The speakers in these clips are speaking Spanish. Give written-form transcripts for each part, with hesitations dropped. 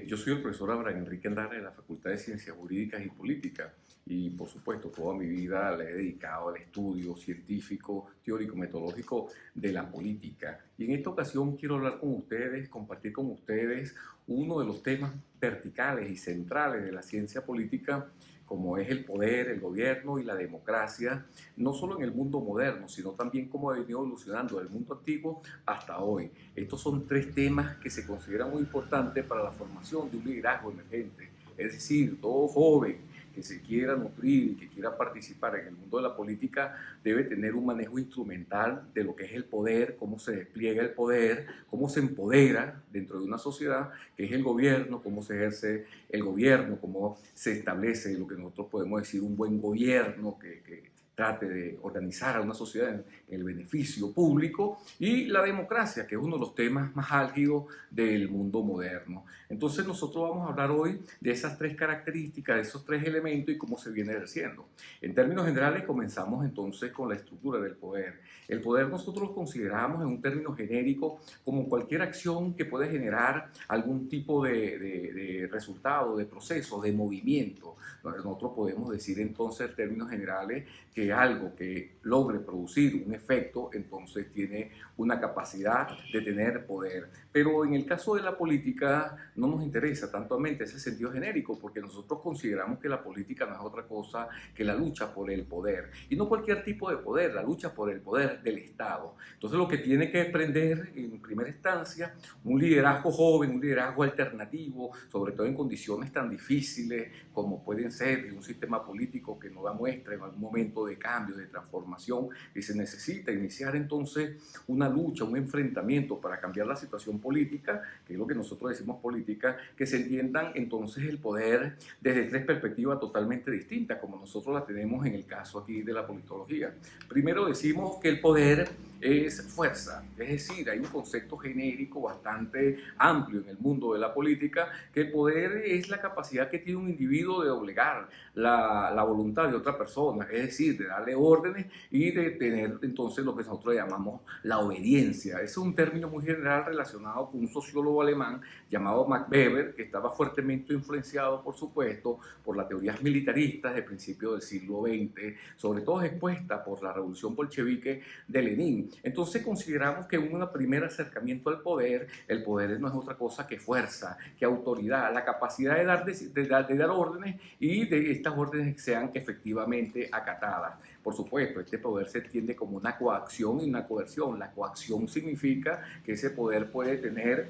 Yo soy el profesor Abraham Enrique Andara de la Facultad de Ciencias Jurídicas y Políticas y por supuesto toda mi vida la he dedicado al estudio científico, teórico, metodológico de la política. Y en esta ocasión quiero hablar con ustedes, compartir con ustedes uno de los temas verticales y centrales de la ciencia política, como es el poder, el gobierno y la democracia, no solo en el mundo moderno, sino también cómo ha venido evolucionando del mundo antiguo hasta hoy. Estos son tres temas que se consideran muy importantes para la formación de un liderazgo emergente. Es decir, todo joven que se quiera nutrir y que quiera participar en el mundo de la política debe tener un manejo instrumental de lo que es el poder, cómo se despliega el poder, cómo se empodera dentro de una sociedad, que es el gobierno, cómo se ejerce el gobierno, cómo se establece lo que nosotros podemos decir un buen gobierno que trate de organizar a una sociedad en el beneficio público, y la democracia, que es uno de los temas más álgidos del mundo moderno. Entonces nosotros vamos a hablar hoy de esas tres características, de esos tres elementos y cómo se viene ejerciendo. En términos generales comenzamos entonces con la estructura del poder. El poder nosotros lo consideramos en un término genérico como cualquier acción que puede generar algún tipo de resultado, de proceso, de movimiento. Nosotros podemos decir entonces en términos generales que algo que logre producir un efecto, entonces tiene una capacidad de tener poder. Pero en el caso de la política no nos interesa tantomente ese sentido genérico, porque nosotros consideramos que la política no es otra cosa que la lucha por el poder. Y no cualquier tipo de poder, la lucha por el poder del Estado. Entonces lo que tiene que aprender en primera instancia un liderazgo joven, un liderazgo alternativo, sobre todo en condiciones tan difíciles como pueden ser de un sistema político que no da muestra en algún momento de cambio, de transformación, y se necesita iniciar entonces una lucha, un enfrentamiento para cambiar la situación política, que es lo que nosotros decimos política, que se entiendan entonces el poder desde tres perspectivas totalmente distintas, como nosotros la tenemos en el caso aquí de la politología. Primero decimos que el poder es fuerza, es decir, hay un concepto genérico bastante amplio en el mundo de la política, que el poder es la capacidad que tiene un individuo de doblegar la voluntad de otra persona, es decir, de darle órdenes y de tener entonces lo que nosotros llamamos la obediencia. Ese es un término muy general relacionado con un sociólogo alemán llamado Max Weber, que estaba fuertemente influenciado, por supuesto, por las teorías militaristas de principios del siglo XX, sobre todo expuesta por la revolución bolchevique de Lenin. Entonces consideramos que en un primer acercamiento al poder, el poder no es otra cosa que fuerza, que autoridad, la capacidad de dar órdenes y de estas órdenes sean efectivamente acatadas. Por supuesto, este poder se entiende como una coacción y una coerción. La coacción significa que ese poder puede tener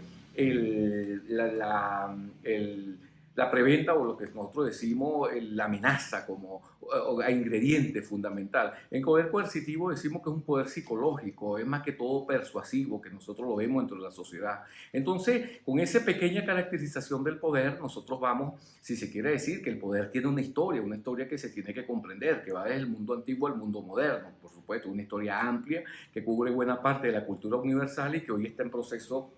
la preventa, o lo que nosotros decimos la amenaza como ingrediente fundamental. En poder coercitivo decimos que es un poder psicológico, es más que todo persuasivo, que nosotros lo vemos dentro de la sociedad. Entonces, con esa pequeña caracterización del poder, nosotros vamos, si se quiere decir, que el poder tiene una historia que se tiene que comprender, que va desde el mundo antiguo al mundo moderno, por supuesto, una historia amplia que cubre buena parte de la cultura universal y que hoy está en proceso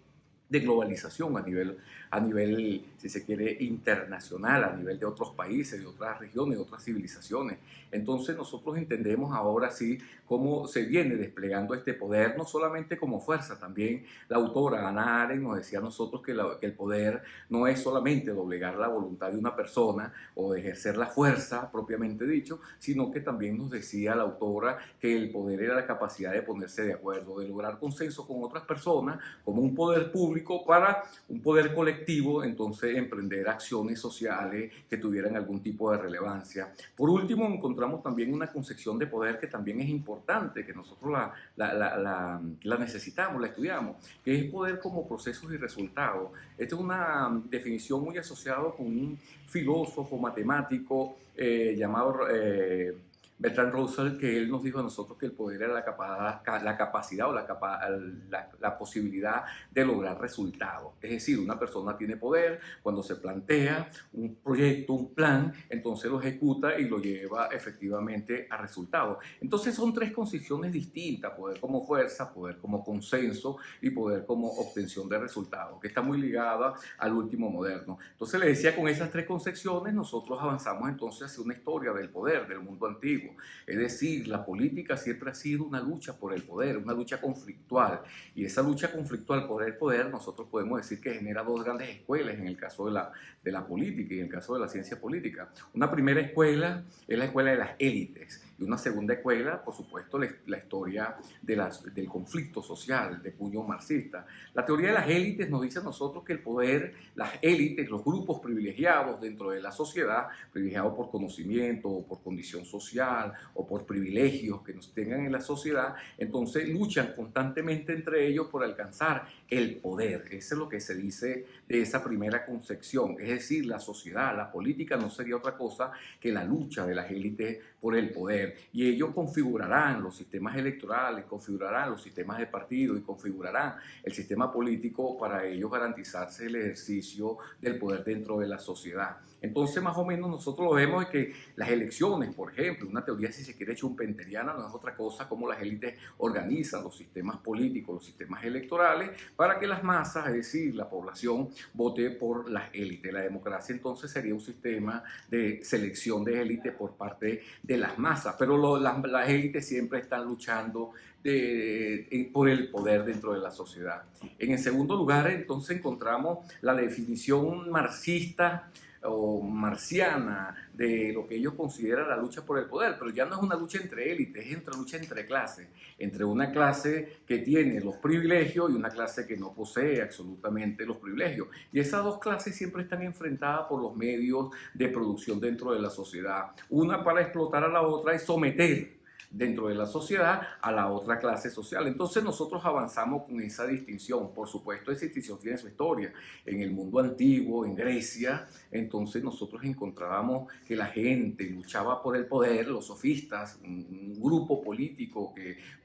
de globalización a nivel, si se quiere, internacional, a nivel de otros países, de otras regiones, de otras civilizaciones. Entonces nosotros entendemos ahora sí cómo se viene desplegando este poder, no solamente como fuerza, también la autora Hannah Arendt nos decía a nosotros que el poder no es solamente doblegar la voluntad de una persona o de ejercer la fuerza propiamente dicho, sino que también nos decía la autora que el poder era la capacidad de ponerse de acuerdo, de lograr consenso con otras personas, como un poder público para un poder colectivo, entonces emprender acciones sociales que tuvieran algún tipo de relevancia. Por último, encontramos también una concepción de poder que también es importante, que nosotros la necesitamos, la estudiamos, que es poder como procesos y resultados. Esta es una definición muy asociada con un filósofo matemático llamado Bertrand Russell, que él nos dijo a nosotros que el poder era la capacidad o la posibilidad de lograr resultados. Es decir, una persona tiene poder cuando se plantea un proyecto, un plan, entonces lo ejecuta y lo lleva efectivamente a resultados. Entonces son tres concepciones distintas: poder como fuerza, poder como consenso y poder como obtención de resultados, que está muy ligada al último moderno. Entonces le decía, con esas tres concepciones nosotros avanzamos entonces hacia una historia del poder del mundo antiguo. político. Es decir, la política siempre ha sido una lucha por el poder, una lucha conflictual. Y esa lucha conflictual por el poder, nosotros podemos decir que genera dos grandes escuelas en el caso de la política y en el caso de la ciencia política. Una primera escuela es la escuela de las élites. Y una segunda escuela, por supuesto, la historia del conflicto social de puño marxista. La teoría de las élites nos dice a nosotros que el poder, las élites, los grupos privilegiados dentro de la sociedad, privilegiados por conocimiento o por condición social o por privilegios que nos tengan en la sociedad, entonces luchan constantemente entre ellos por alcanzar el poder. Eso es lo que se dice de esa primera concepción. Es decir, la sociedad, la política no sería otra cosa que la lucha de las élites por el poder. Y ellos configurarán los sistemas electorales, configurarán los sistemas de partido y configurarán el sistema político para ellos garantizarse el ejercicio del poder dentro de la sociedad. Entonces, más o menos, nosotros lo vemos de que las elecciones, por ejemplo, una teoría, si se quiere, schumpeteriana, no es otra cosa como las élites organizan los sistemas políticos, los sistemas electorales, para que las masas, es decir, la población, vote por las élites. La democracia, entonces, sería un sistema de selección de élites por parte de las masas, pero las élites siempre están luchando por el poder dentro de la sociedad. En el segundo lugar, entonces, encontramos la definición marxista o marciana de lo que ellos consideran la lucha por el poder, pero ya no es una lucha entre élites, es una lucha entre clases, entre una clase que tiene los privilegios y una clase que no posee absolutamente los privilegios. Y esas dos clases siempre están enfrentadas por los medios de producción dentro de la sociedad, una para explotar a la otra y someter dentro de la sociedad a la otra clase social. Entonces nosotros avanzamos con esa distinción. Por supuesto, esa distinción tiene su historia. En el mundo antiguo, en Grecia, entonces nosotros encontrábamos que la gente luchaba por el poder, los sofistas, un grupo político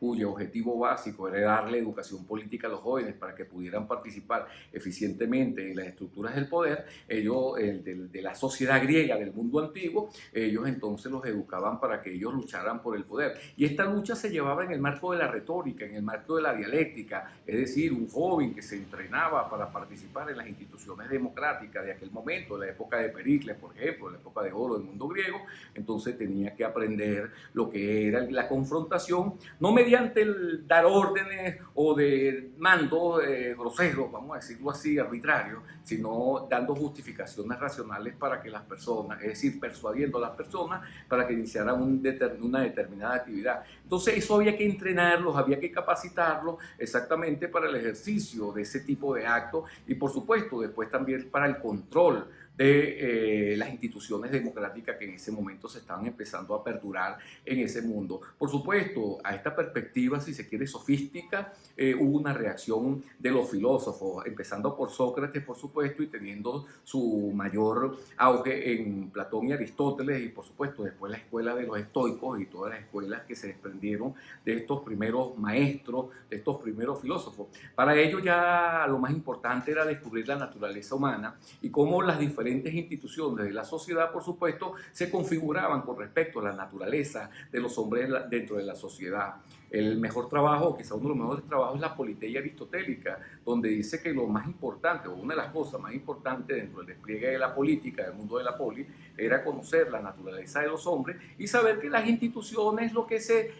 cuyo objetivo básico era darle educación política a los jóvenes para que pudieran participar eficientemente en las estructuras del poder. Ellos, de la sociedad griega del mundo antiguo, ellos entonces los educaban para que ellos lucharan por el poder. Y esta lucha se llevaba en el marco de la retórica, en el marco de la dialéctica, es decir, un joven que se entrenaba para participar en las instituciones democráticas de aquel momento, la época de Pericles, por ejemplo, la época de oro del mundo griego, entonces tenía que aprender lo que era la confrontación, no mediante el dar órdenes o de mandos groseros, vamos a decirlo así, arbitrarios, sino dando justificaciones racionales para que las personas, es decir, persuadiendo a las personas para que iniciaran una determinada actividad. Entonces eso había que entrenarlos, había que capacitarlos exactamente para el ejercicio de ese tipo de actos y por supuesto después también para el control de las instituciones democráticas que en ese momento se estaban empezando a perdurar en ese mundo. Por supuesto, a esta perspectiva, si se quiere, sofística, hubo una reacción de los filósofos, empezando por Sócrates, por supuesto, y teniendo su mayor auge en Platón y Aristóteles, y por supuesto después la escuela de los estoicos y todas las escuelas que se desprendieron de estos primeros maestros, de estos primeros filósofos. Para ellos ya lo más importante era descubrir la naturaleza humana y cómo las diferentes instituciones de la sociedad, por supuesto, se configuraban con respecto a la naturaleza de los hombres dentro de la sociedad. El mejor trabajo, quizá uno de los mejores trabajos, es la Politeia aristotélica, donde dice que lo más importante, o una de las cosas más importantes dentro del despliegue de la política, del mundo de la poli, era conocer la naturaleza de los hombres y saber que las instituciones lo que se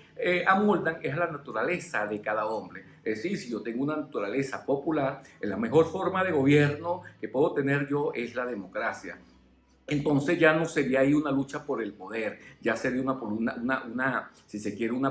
amoldan es la naturaleza de cada hombre. Es decir, si yo tengo una naturaleza popular, la mejor forma de gobierno que puedo tener yo es la democracia. Entonces ya no sería ahí una lucha por el poder, ya sería si se quiere, una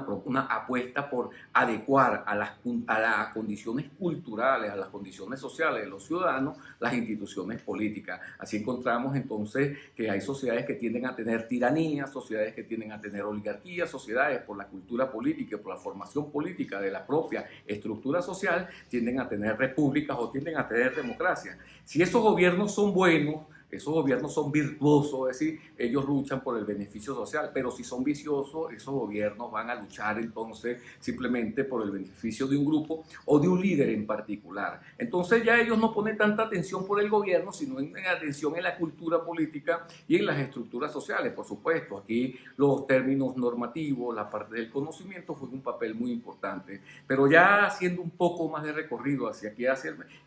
apuesta por adecuar a las condiciones culturales, a las condiciones sociales de los ciudadanos, las instituciones políticas. Así encontramos entonces que hay sociedades que tienden a tener tiranía, sociedades que tienden a tener oligarquía, sociedades por la cultura política y por la formación política de la propia estructura social, tienden a tener repúblicas o tienden a tener democracia. Si esos gobiernos son buenos, esos gobiernos son virtuosos, es decir, ellos luchan por el beneficio social, pero si son viciosos, esos gobiernos van a luchar entonces simplemente por el beneficio de un grupo o de un líder en particular. Entonces ya ellos no ponen tanta atención por el gobierno, sino en atención en la cultura política y en las estructuras sociales. Por supuesto, aquí los términos normativos, la parte del conocimiento juega un papel muy importante, pero ya haciendo un poco más de recorrido hacia aquí,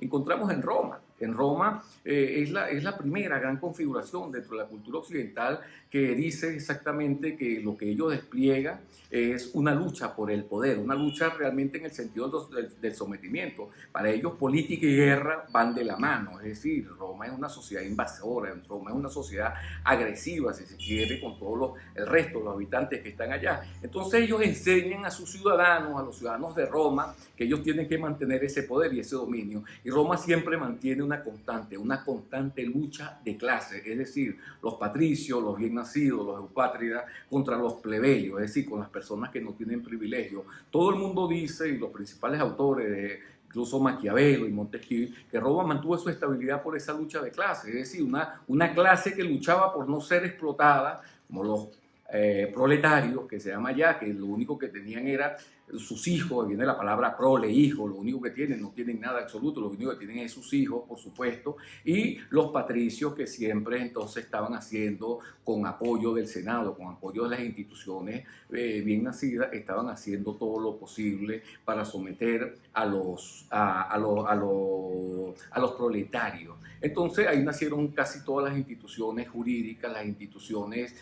encontramos en Roma. En Roma es la primera gran configuración dentro de la cultura occidental que dice exactamente que lo que ellos despliegan es una lucha por el poder, una lucha realmente en el sentido del sometimiento. Para ellos política y guerra van de la mano, es decir, Roma es una sociedad invasora, Roma es una sociedad agresiva, si se quiere, con el resto de los habitantes que están allá. Entonces ellos enseñan a sus ciudadanos, a los ciudadanos de Roma, que ellos tienen que mantener ese poder y ese dominio. Y Roma siempre mantiene una constante lucha de clase, es decir, los patricios, los bien nacidos, los eupátridas, contra los plebeyos, es decir, con las personas que no tienen privilegio. Todo el mundo dice, y los principales autores, incluso Maquiavelo y Montesquieu, que Roma mantuvo su estabilidad por esa lucha de clase, es decir, una clase que luchaba por no ser explotada, como los proletarios, que se llama ya, que lo único que tenían era sus hijos, viene la palabra prole, hijo, lo único que tienen, no tienen nada absoluto, lo único que tienen es sus hijos, por supuesto, y los patricios que siempre entonces estaban haciendo con apoyo del Senado, con apoyo de las instituciones bien nacidas, estaban haciendo todo lo posible para someter a los proletarios. Entonces ahí nacieron casi todas las instituciones jurídicas, las instituciones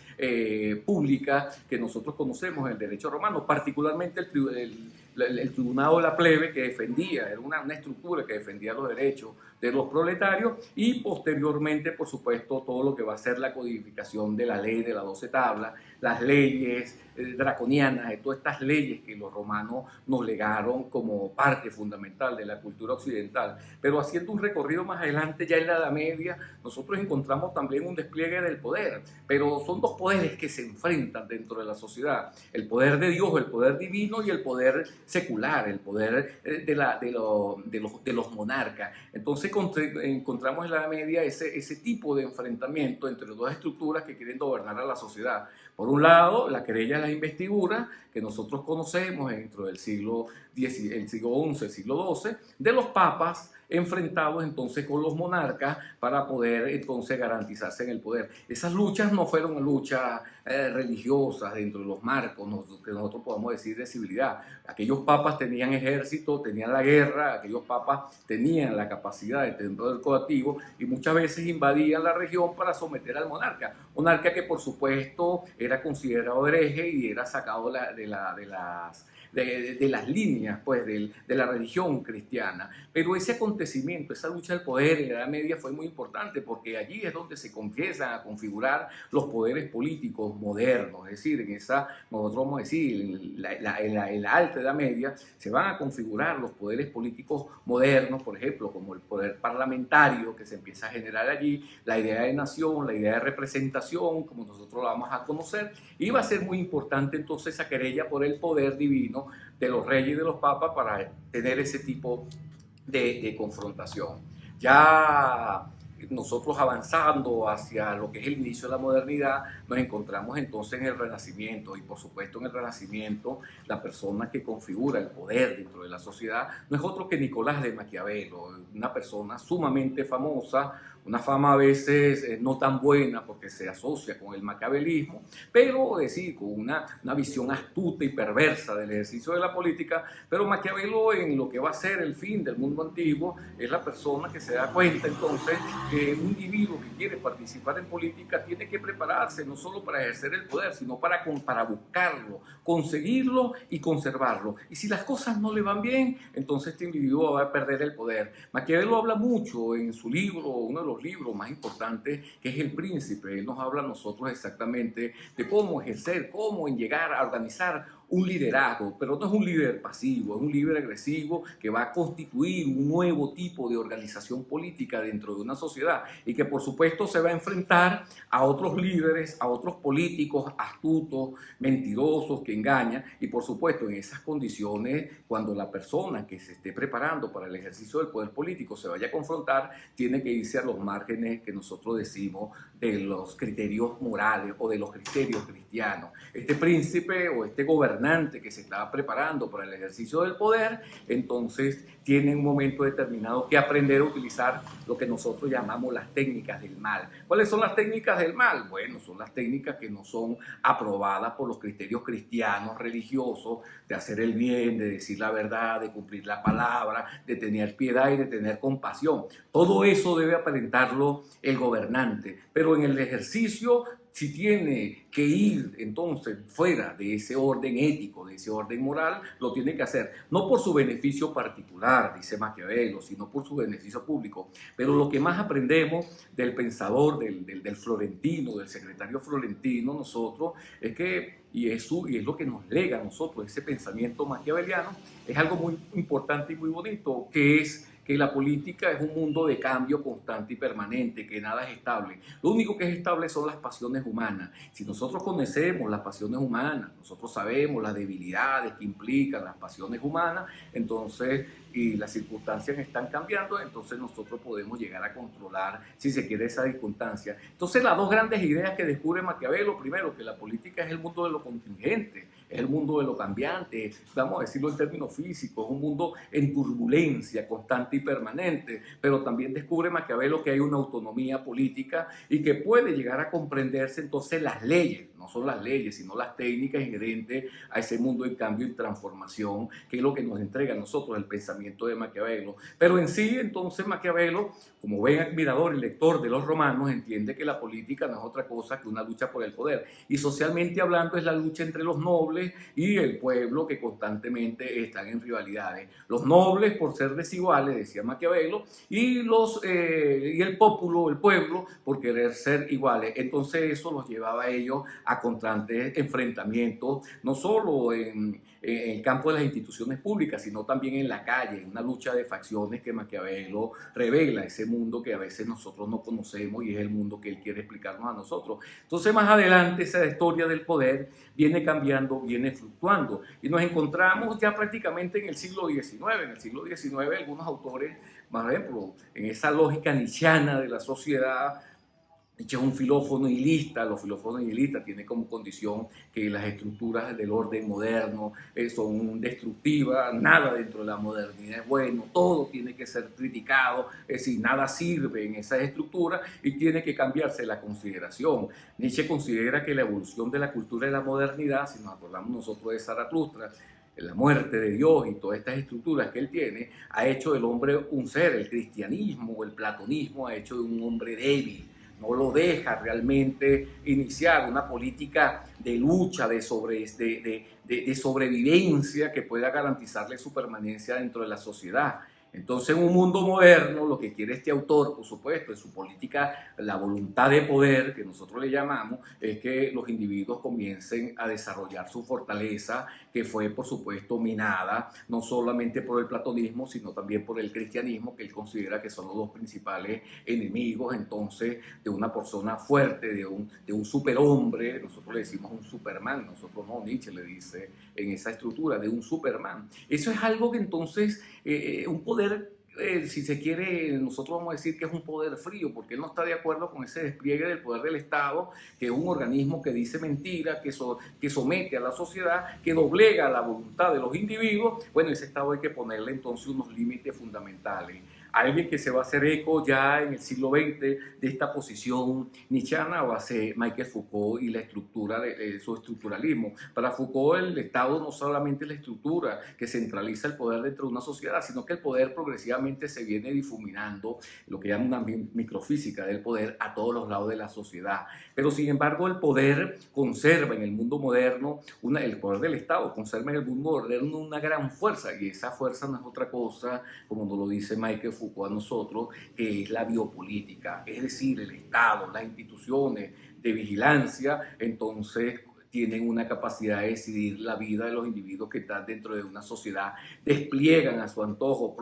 públicas que nosotros conocemos en el derecho romano, particularmente el tribunado de la plebe, que defendía, era una estructura que defendía los derechos de los proletarios, y posteriormente, por supuesto, todo lo que va a ser la codificación de la ley de las 12 tablas, las leyes draconianas, de todas estas leyes que los romanos nos legaron como parte fundamental de la cultura occidental. Pero haciendo un recorrido más adelante, ya en la Edad Media, nosotros encontramos también un despliegue del poder, pero son dos poderes que se enfrentan dentro de la sociedad: el poder de Dios, el poder divino, y el poder secular, el poder de los monarcas. Entonces encontramos en la Edad Media ese tipo de enfrentamiento entre dos estructuras que quieren gobernar a la sociedad. Por un lado, la querella de las investiduras, que nosotros conocemos dentro del siglo XI, el siglo XII, de los papas enfrentados entonces con los monarcas para poder entonces garantizarse en el poder. Esas luchas no fueron luchas religiosas dentro de los marcos que nosotros podamos decir de civilidad. Aquellos papas tenían ejército, tenían la guerra, aquellos papas tenían la capacidad de tener poder coactivo y muchas veces invadían la región para someter al monarca que por supuesto era considerado hereje y era sacado de las líneas pues, de la religión cristiana. Pero ese acontecimiento, esa lucha del poder en la Edad Media fue muy importante, porque allí es donde se comienzan a configurar los poderes políticos modernos. Es decir, nosotros vamos a decir, en la alta Edad Media se van a configurar los poderes políticos modernos, por ejemplo, como el poder parlamentario que se empieza a generar allí, la idea de nación, la idea de representación, como nosotros la vamos a conocer, y va a ser muy importante entonces esa querella por el poder divino de los reyes y de los papas para tener ese tipo de confrontación. Ya nosotros avanzando hacia lo que es el inicio de la modernidad, nos encontramos entonces en el Renacimiento, y por supuesto en el Renacimiento la persona que configura el poder dentro de la sociedad no es otro que Nicolás de Maquiavelo, una persona sumamente famosa, una fama a veces no tan buena porque se asocia con el maquiavelismo, pero es decir, con una visión astuta y perversa del ejercicio de la política. Pero Maquiavelo, en lo que va a ser el fin del mundo antiguo, es la persona que se da cuenta entonces que un individuo que quiere participar en política tiene que prepararse no solo para ejercer el poder, sino para buscarlo, conseguirlo y conservarlo. Y si las cosas no le van bien, entonces este individuo va a perder el poder. Maquiavelo habla mucho en su libro, uno de los libros más importantes, que es El Príncipe. Él nos habla a nosotros exactamente de cómo ejercer, cómo llegar a organizar un liderazgo, pero no es un líder pasivo, es un líder agresivo que va a constituir un nuevo tipo de organización política dentro de una sociedad y que por supuesto se va a enfrentar a otros líderes, a otros políticos astutos, mentirosos, que engañan, y por supuesto en esas condiciones, cuando la persona que se esté preparando para el ejercicio del poder político se vaya a confrontar, tiene que irse a los márgenes que nosotros decimos de los criterios morales o de los criterios cristianos. Este príncipe o este gobernante gobernante que se está preparando para el ejercicio del poder, entonces tiene en un momento determinado que aprender a utilizar lo que nosotros llamamos las técnicas del mal. ¿Cuáles son las técnicas del mal? Bueno, son las técnicas que no son aprobadas por los criterios cristianos, religiosos, de hacer el bien, de decir la verdad, de cumplir la palabra, de tener piedad y de tener compasión. Todo eso debe aparentarlo el gobernante, pero en el ejercicio, si tiene que ir entonces fuera de ese orden ético, de ese orden moral, lo tiene que hacer, no por su beneficio particular, dice Maquiavelo, sino por su beneficio público. Pero lo que más aprendemos del pensador, del florentino, del secretario florentino, nosotros, es que, y es lo que nos lega a nosotros, ese pensamiento maquiaveliano, es algo muy importante y muy bonito, que es que la política es un mundo de cambio constante y permanente, que nada es estable. Lo único que es estable son las pasiones humanas. Si nosotros conocemos las pasiones humanas, nosotros sabemos las debilidades que implican las pasiones humanas, entonces, y las circunstancias están cambiando, entonces nosotros podemos llegar a controlar, si se quiere, esa circunstancia. Entonces, las dos grandes ideas que descubre Maquiavelo, primero, que la política es el mundo de lo contingente, es el mundo de lo cambiante, vamos a decirlo en términos físicos, es un mundo en turbulencia constante y permanente, pero también descubre Maquiavelo que hay una autonomía política y que puede llegar a comprenderse entonces las leyes, no son las leyes, sino las técnicas inherentes a ese mundo de cambio y transformación, que es lo que nos entrega a nosotros el pensamiento de Maquiavelo. Pero en sí, entonces, Maquiavelo, como buen admirador y lector de los romanos, entiende que la política no es otra cosa que una lucha por el poder. Y socialmente hablando es la lucha entre los nobles y el pueblo, que constantemente están en rivalidades. Los nobles por ser desiguales, decía Maquiavelo, y el pópulo, el pueblo, por querer ser iguales. Entonces eso los llevaba a ellos a constantes enfrentamientos, no solo en el campo de las instituciones públicas, sino también en la calle, en una lucha de facciones que Maquiavelo revela, ese mundo que a veces nosotros no conocemos y es el mundo que él quiere explicarnos a nosotros. Entonces, más adelante, esa historia del poder viene cambiando, viene fluctuando, y nos encontramos ya prácticamente en el siglo XIX. En el siglo XIX, algunos autores, por ejemplo, en esa lógica nietzscheana de la sociedad, Nietzsche es un filósofo nihilista. Los filósofos nihilistas tienen como condición que las estructuras del orden moderno son destructivas, nada dentro de la modernidad es bueno, todo tiene que ser criticado, es decir, nada sirve en esas estructuras y tiene que cambiarse la consideración. Nietzsche considera que la evolución de la cultura de la modernidad, si nos acordamos nosotros de Zaratustra, la muerte de Dios y todas estas estructuras que él tiene, ha hecho del hombre un ser. El cristianismo o el platonismo ha hecho de un hombre débil, no lo deja realmente iniciar una política de lucha, de sobrevivencia que pueda garantizarle su permanencia dentro de la sociedad. Entonces, en un mundo moderno, lo que quiere este autor, por supuesto, en su política, la voluntad de poder, que nosotros le llamamos, es que los individuos comiencen a desarrollar su fortaleza, que fue, por supuesto, minada, no solamente por el platonismo, sino también por el cristianismo, que él considera que son los dos principales enemigos, entonces, de una persona fuerte, de un superhombre. Nosotros le decimos un Superman, nosotros no, Nietzsche le dice en esa estructura, de un Superman. Eso es algo que entonces, un poder, si se quiere, nosotros vamos a decir que es un poder frío, porque él no está de acuerdo con ese despliegue del poder del Estado, que es un organismo que dice mentiras, que somete a la sociedad, que doblega la voluntad de los individuos. Bueno, ese Estado hay que ponerle entonces unos límites fundamentales. Alguien que se va a hacer eco ya en el siglo XX de esta posición nietzscheana va a ser Michel Foucault y la estructura de su estructuralismo. Para Foucault, el Estado no solamente es la estructura que centraliza el poder dentro de una sociedad, sino que el poder progresivamente se viene difuminando, lo que llaman una microfísica del poder, a todos los lados de la sociedad. Pero sin embargo, el poder conserva en el mundo moderno, el poder del Estado conserva en el mundo moderno una gran fuerza, y esa fuerza no es otra cosa, como nos lo dice Michel Foucault a nosotros, que es la biopolítica, es decir, el Estado, las instituciones de vigilancia, entonces tienen una capacidad de decidir la vida de los individuos que están dentro de una sociedad, despliegan a su antojo,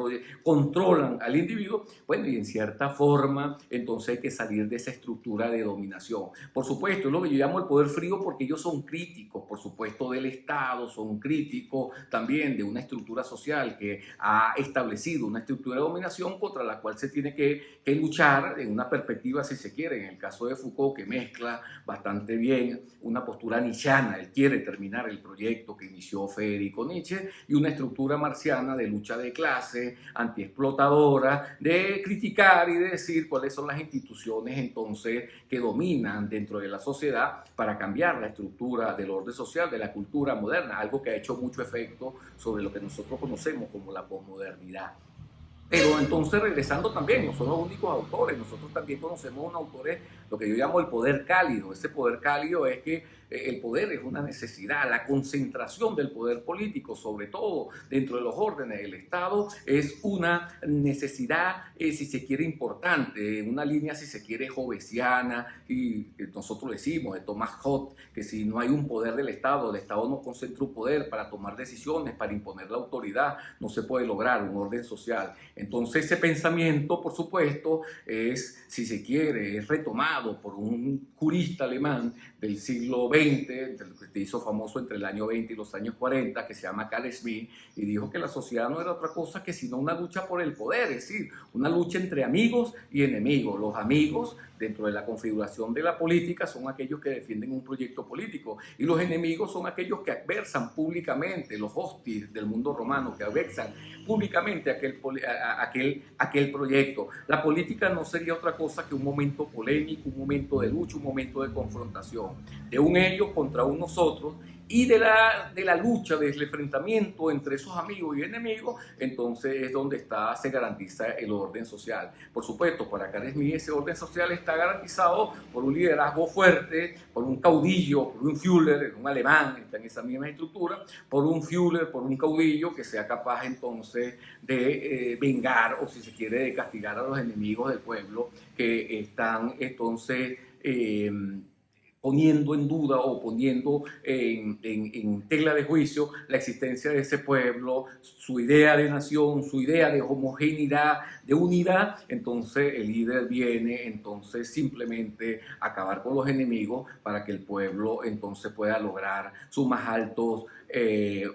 controlan al individuo. Bueno, y en cierta forma, entonces hay que salir de esa estructura de dominación. Por supuesto, es lo que yo llamo el poder frío, porque ellos son críticos, por supuesto, del Estado, son críticos también de una estructura social que ha establecido una estructura de dominación contra la cual se tiene que luchar en una perspectiva, si se quiere, en el caso de Foucault, que mezcla bastante bien una postura nietzscheana nietzscheana. Él quiere terminar el proyecto que inició Federico Nietzsche y una estructura marxiana de lucha de clase, antiexplotadora, de criticar y de decir cuáles son las instituciones entonces que dominan dentro de la sociedad para cambiar la estructura del orden social, de la cultura moderna, algo que ha hecho mucho efecto sobre lo que nosotros conocemos como la posmodernidad. Pero entonces, regresando también, no son los únicos autores, nosotros también conocemos un autor, lo que yo llamo el poder cálido. Ese poder cálido es que el poder es una necesidad, la concentración del poder político, sobre todo dentro de los órdenes del Estado, es una necesidad, si se quiere, importante, una línea, si se quiere, jovesiana, y nosotros decimos de Thomas Hobbes, que si no hay un poder del Estado, el Estado no concentra un poder para tomar decisiones, para imponer la autoridad, no se puede lograr un orden social. Entonces ese pensamiento, por supuesto, es, si se quiere, es retomado por un jurista alemán del siglo XX, que se hizo famoso entre el año 20 y los años 40, que se llama Carl Schmitt, y dijo que la sociedad no era otra cosa que sino una lucha por el poder, es decir, una lucha entre amigos y enemigos. Los amigos, dentro de la configuración de la política, son aquellos que defienden un proyecto político, y los enemigos son aquellos que adversan públicamente, los hostis del mundo romano, que adversan públicamente aquel proyecto. La política no sería otra cosa que un momento polémico, un momento de lucha, un momento de confrontación, de un ellos contra un nosotros, y de la lucha, del enfrentamiento entre esos amigos y enemigos, entonces es donde se garantiza el orden social. Por supuesto, para Carl Schmitt ese orden social está garantizado por un liderazgo fuerte, por un caudillo, por un Führer, un alemán, está en esa misma estructura, por un Führer, por un caudillo que sea capaz entonces de vengar, o si se quiere, de castigar a los enemigos del pueblo que están entonces poniendo en duda o poniendo en tela de juicio la existencia de ese pueblo, su idea de nación, su idea de homogeneidad, de unidad. Entonces el líder viene entonces simplemente a acabar con los enemigos para que el pueblo entonces pueda lograr sus más altos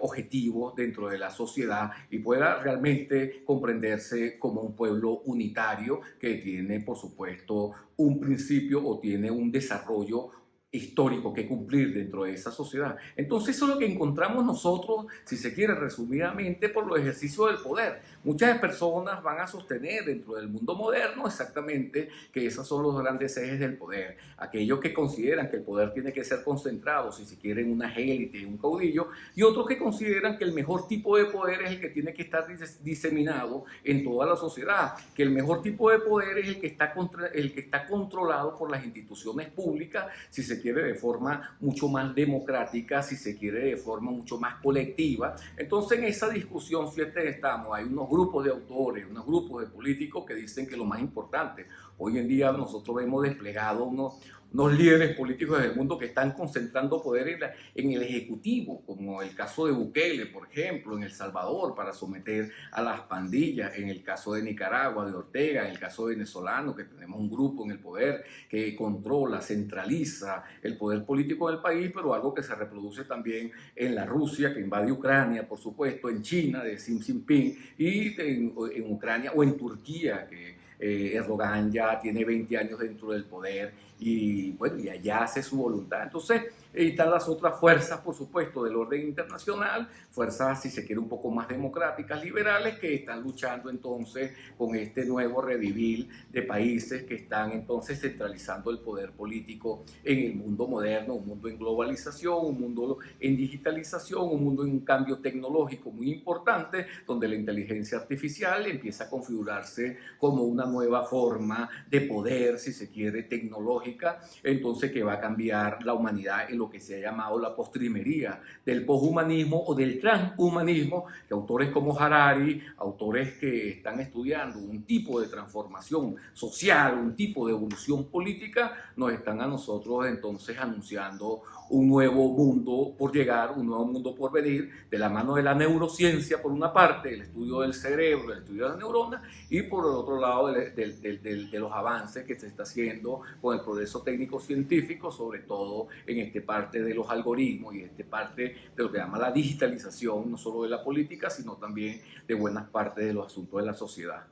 objetivos dentro de la sociedad y pueda realmente comprenderse como un pueblo unitario que tiene, por supuesto, un principio o tiene un desarrollo histórico que cumplir dentro de esa sociedad. Entonces eso es lo que encontramos nosotros, si se quiere resumidamente, por los ejercicios del poder. Muchas personas van a sostener dentro del mundo moderno exactamente que esos son los grandes ejes del poder. Aquellos que consideran que el poder tiene que ser concentrado, si se quiere, en una élite, en un caudillo, y otros que consideran que el mejor tipo de poder es el que tiene que estar diseminado en toda la sociedad, que el mejor tipo de poder es el que está controlado por las instituciones públicas, si se quiere, de forma mucho más democrática, si se quiere, de forma mucho más colectiva. Entonces en esa discusión siempre estamos, hay unos grupos de autores, unos grupos de políticos que dicen que lo más importante, hoy en día nosotros vemos desplegados unos líderes políticos del mundo que están concentrando poder en el Ejecutivo, como el caso de Bukele, por ejemplo, en El Salvador, para someter a las pandillas, en el caso de Nicaragua, de Ortega, en el caso venezolano, que tenemos un grupo en el poder que controla, centraliza el poder político del país, pero algo que se reproduce también en la Rusia, que invade Ucrania, por supuesto, en China, de Xi Jinping, y en Ucrania o en Turquía, que Erdogan ya tiene 20 años dentro del poder y bueno, y allá hace su voluntad. Entonces están las otras fuerzas, por supuesto, del orden internacional, fuerzas, si se quiere, un poco más democráticas, liberales, que están luchando entonces con este nuevo revivir de países que están entonces centralizando el poder político en el mundo moderno, un mundo en globalización, un mundo en digitalización, un mundo en un cambio tecnológico muy importante, donde la inteligencia artificial empieza a configurarse como una nueva forma de poder, si se quiere, tecnológica, entonces que va a cambiar la humanidad en lo que se ha llamado la postrimería del poshumanismo o del transhumanismo, que autores como Harari, autores que están estudiando un tipo de transformación social, un tipo de evolución política, nos están a nosotros entonces anunciando un nuevo mundo por llegar, un nuevo mundo por venir, de la mano de la neurociencia, por una parte, el estudio del cerebro, el estudio de las neuronas, y por el otro lado de los avances que se está haciendo con el progreso técnico-científico, sobre todo en esta parte de los algoritmos y esta parte de lo que llama la digitalización, no solo de la política, sino también de buenas partes de los asuntos de la sociedad.